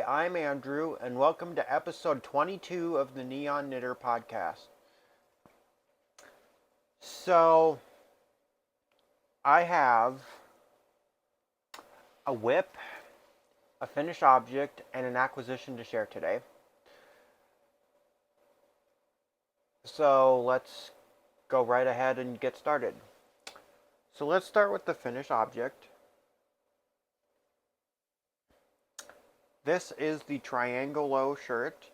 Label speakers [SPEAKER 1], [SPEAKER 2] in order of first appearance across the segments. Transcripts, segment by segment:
[SPEAKER 1] Hi, I'm Andrew, and welcome to episode 22 of the Neon Knitter podcast. So, I have a whip, a finished object, and an acquisition to share today. So, let's go right ahead and get started. So, let's start with the finished object. This is the Triangolo shirt,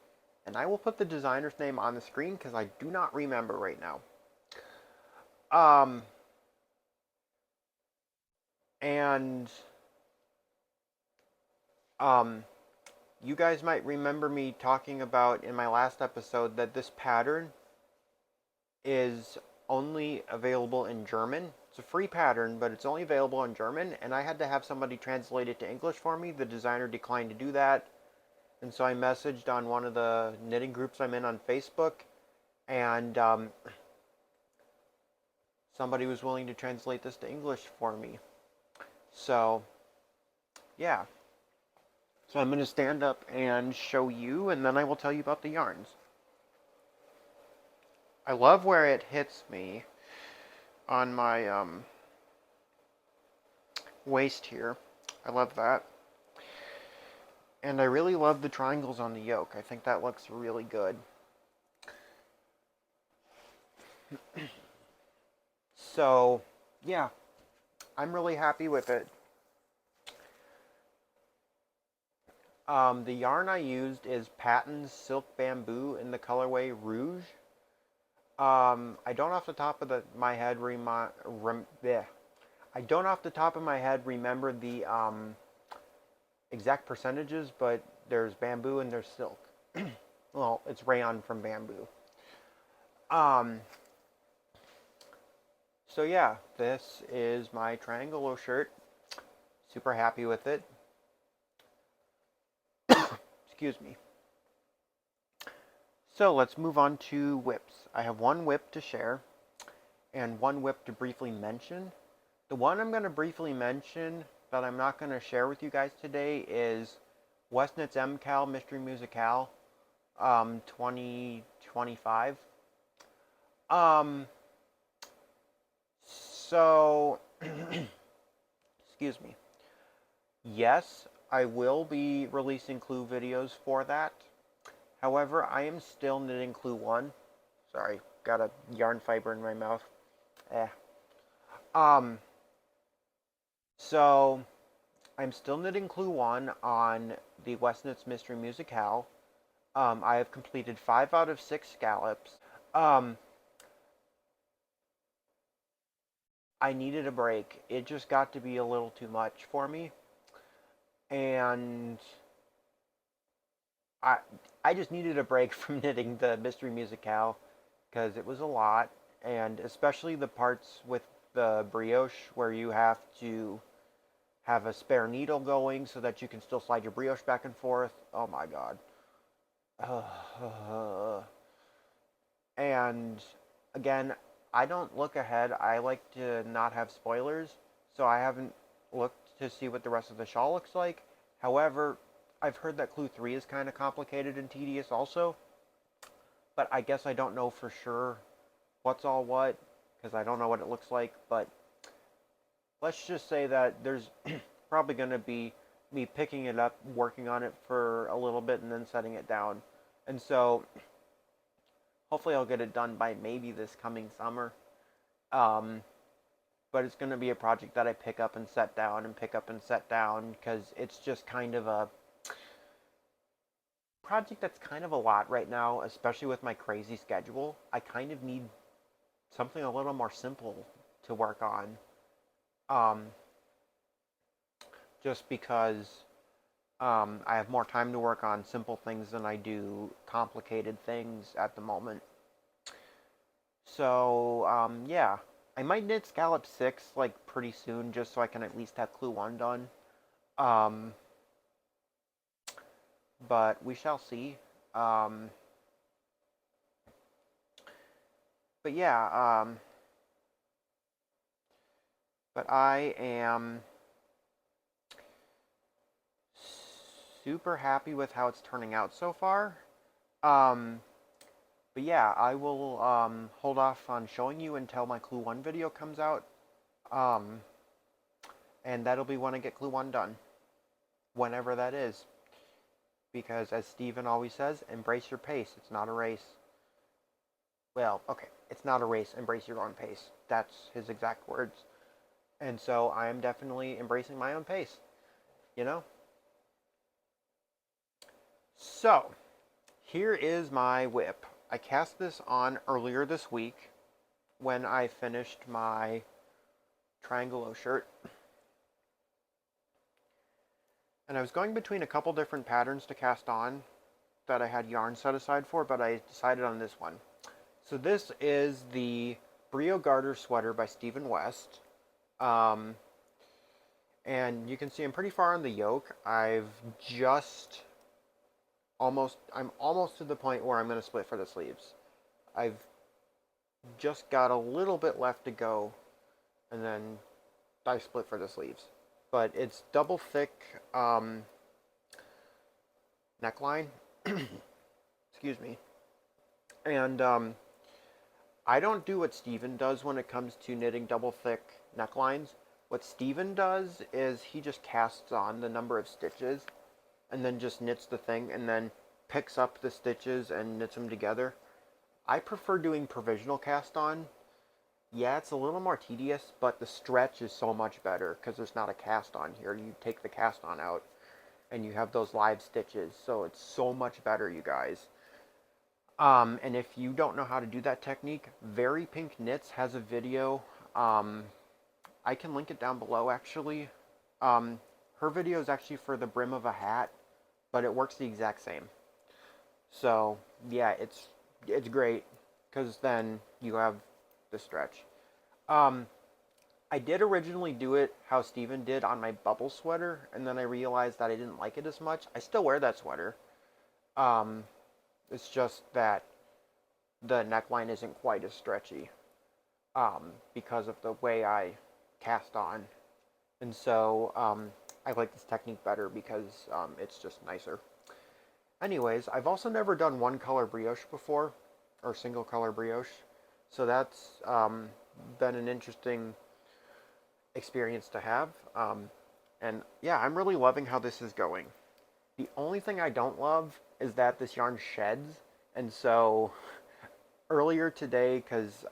[SPEAKER 1] and I will put the designer's name on the screen because I do not remember right now. Um, and um, you guys might remember me talking about in my last episode that this pattern is only available in German. It's a free pattern, but it's only available in German, and I had to have somebody translate it to English for me. The designer declined to do that, and so I messaged on one of the knitting groups I'm in on Facebook, and somebody was willing to translate this to English for me. So, yeah. So I'm going to stand up and show you, and then I will tell you about the yarns. I love where it hits me on my waist here. I love that. And I really love the triangles on the yoke. I think that looks really good. So, yeah, I'm really happy with it. The yarn I used is Patton's Silk Bamboo in the colorway Rouge. I don't off the top of my head I don't off the top of my head remember the exact percentages, but there's bamboo and there's silk. Well, it's rayon from bamboo. Um, so yeah, this is my Triangolo shirt. Super happy with it. Excuse me. So let's move on to whips. I have one whip to share and one whip to briefly mention. The one I'm going to briefly mention that I'm not going to share with you guys today is Westnitz MCal Mystery Musicale 2025. So, excuse me. Yes, I will be releasing clue videos for that. However, I am still knitting clue 1. Sorry, got a yarn fiber in my mouth. Eh. Um, so, I'm still knitting clue 1 on the Westnitz Mystery Musicale. I have completed 5 out of 6 scallops. I needed a break. It just got to be a little too much for me. And I I just needed a break from knitting the Mystery Musicale because it was a lot, and especially the parts with the brioche where you have to have a spare needle going so that you can still slide your brioche back and forth. Oh my god. And again, I don't look ahead. I like to not have spoilers, so I haven't looked to see what the rest of the shawl looks like. However, I've heard that Clue 3 is kind of complicated and tedious also, but I guess I don't know for sure what's all what, because I don't know what it looks like, but let's just say that there's probably going to be me picking it up, working on it for a little bit, and then setting it down. And so, hopefully I'll get it done by maybe this coming summer. Um, but it's going to be a project that I pick up and set down and pick up and set down because it's just kind of a project that's kind of a lot right now, especially with my crazy schedule. I kind of need something a little more simple to work on. Um, just because I have more time to work on simple things than I do complicated things at the moment. So, yeah. I might knit Scallop 6, like, pretty soon, just so I can at least have Clue 1 done. Um, but we shall see. Um, but yeah, but I am super happy with how it's turning out so far. Um, but yeah, I will hold off on showing you until my Clue 1 video comes out. Um, and that'll be when I get Clue 1 done. Whenever that is. Because as Steven always says, embrace your pace. It's not a race. Well, okay, it's not a race. Embrace your own pace. That's his exact words. And so I am definitely embracing my own pace. You know? So, here is my whip. I cast this on earlier this week when I finished my Triangle shirt. And I was going between a couple different patterns to cast on that I had yarn set aside for, but I decided on this one. So this is the Brio Garter sweater by Stephen West. And you can see I'm pretty far on the yoke. I'm almost to the point where I'm going to split for the sleeves. I've just got a little bit left to go, and then I split for the sleeves. But it's double thick neckline. Excuse me. And I don't do what Steven does when it comes to knitting double thick necklines. What Steven does is he just casts on the number of stitches and then just knits the thing and then picks up the stitches and knits them together. I prefer doing provisional cast on. Yeah, it's a little more tedious, but the stretch is so much better because there's not a cast on here. You take the cast on out and you have those live stitches, so it's so much better, you guys. And if you don't know how to do that technique, Very Pink Knits has a video. I can link it down below, actually. Her video is actually for the brim of a hat, but it works the exact same. So, yeah, it's great, because then you have the stretch. I did originally do it how Steven did on my bubble sweater, and then I realized that I didn't like it as much. I still wear that sweater. It's just that the neckline isn't quite as stretchy because of the way I cast on. And so I like this technique better because it's just nicer. Anyways, I've also never done one color brioche before, or single color brioche. So that's been an interesting experience to have. And yeah, I'm really loving how this is going. The only thing I don't love is that this yarn sheds. And so earlier today, because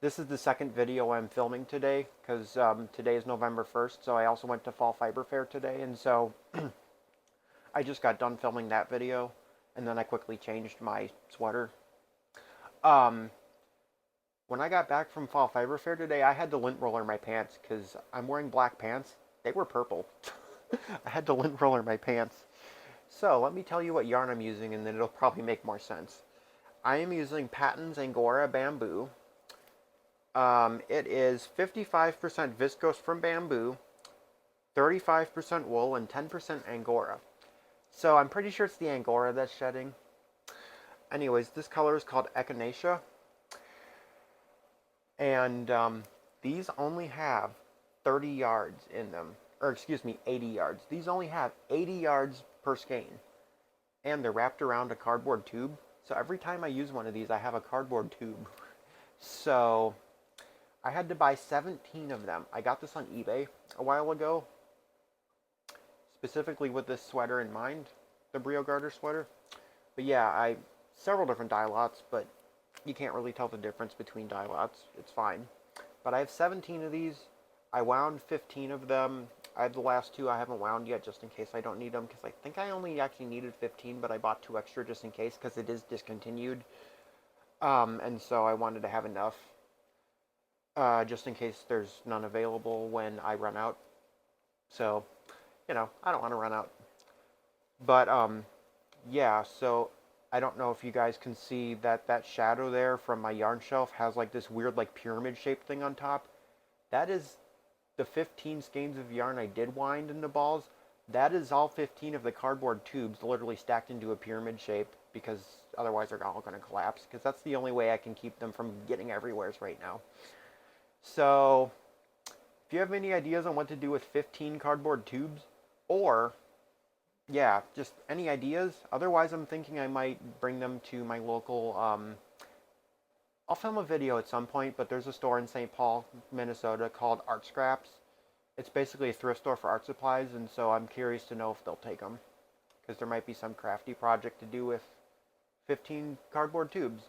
[SPEAKER 1] this is the second video I'm filming today, because today is November 1st, so I also went to Fall Fiber Fair today, and so I just got done filming that video, and then I quickly changed my sweater. When I got back from Fall Fiber Fair today, I had to lint roller my pants, because I'm wearing black pants. They were purple. I had to lint roller my pants. So, let me tell you what yarn I'm using, and then it'll probably make more sense. I am using Patons Angora Bamboo. It is 55% viscose from bamboo, 35% wool, and 10% Angora. So, I'm pretty sure it's the Angora that's shedding. Anyways, this color is called Echinacea. And these only have 30 yards in them. Or excuse me, 80 yards. These only have 80 yards per skein. And they're wrapped around a cardboard tube. So every time I use one of these, I have a cardboard tube. So I had to buy 17 of them. I got this on eBay a while ago. Specifically with this sweater in mind. The Brio Garter sweater. But yeah, several different dye lots, but you can't really tell the difference between dye lots. It's fine. But I have 17 of these. I wound 15 of them. I have the last two I haven't wound yet just in case I don't need them, because I think I only actually needed 15, but I bought 2 extra just in case because it is discontinued. And so I wanted to have enough just in case there's none available when I run out. So, you know, I don't want to run out. But, yeah, so I don't know if you guys can see that shadow there from my yarn shelf has like this weird like pyramid shaped thing on top. That is the 15 skeins of yarn I did wind into balls. That is all 15 of the cardboard tubes literally stacked into a pyramid shape, because otherwise they're all going to collapse, because that's the only way I can keep them from getting everywhere right now. So if you have any ideas on what to do with 15 cardboard tubes, or yeah, just any ideas? Otherwise, I'm thinking I might bring them to my local. I'll film a video at some point, but there's a store in St. Paul, Minnesota called Art Scraps. It's basically a thrift store for art supplies, and so I'm curious to know if they'll take them. Because there might be some crafty project to do with 15 cardboard tubes.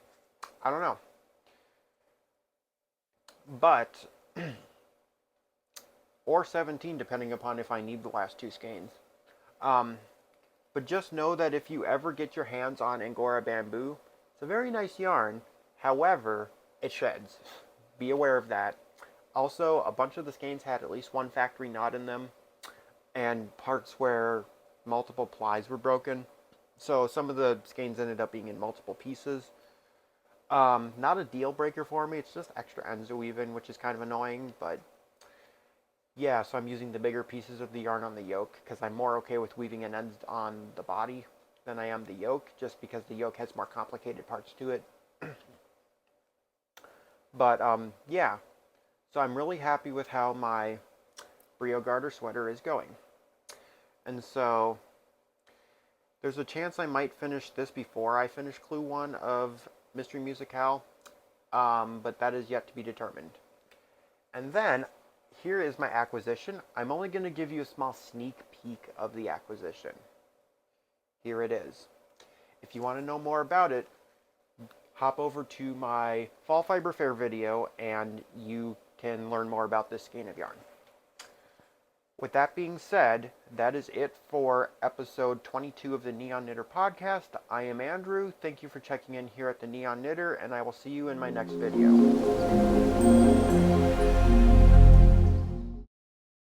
[SPEAKER 1] I don't know. But, or 17, depending upon if I need the last two skeins. Um, but just know that if you ever get your hands on Angora bamboo, it's a very nice yarn. However, it sheds. Be aware of that. Also, a bunch of the skeins had at least one factory knot in them, and parts where multiple plies were broken. So some of the skeins ended up being in multiple pieces. Not a deal breaker for me. It's just extra ends to weave in, which is kind of annoying. But yeah, so I'm using the bigger pieces of the yarn on the yoke because I'm more okay with weaving an end on the body than I am the yoke, just because the yoke has more complicated parts to it. But yeah, so I'm really happy with how my Brio Garter sweater is going. And so there's a chance I might finish this before I finish Clue 1 of Mystery Musicale, but that is yet to be determined. And then, here is my acquisition. I'm only going to give you a small sneak peek of the acquisition. Here it is. If you want to know more about it, hop over to my Fall Fiber Fair video and you can learn more about this skein of yarn. With that being said, that is it for episode 22 of the Neon Knitter podcast. I am Andrew. Thank you for checking in here at the Neon Knitter, and I will see you in my next video.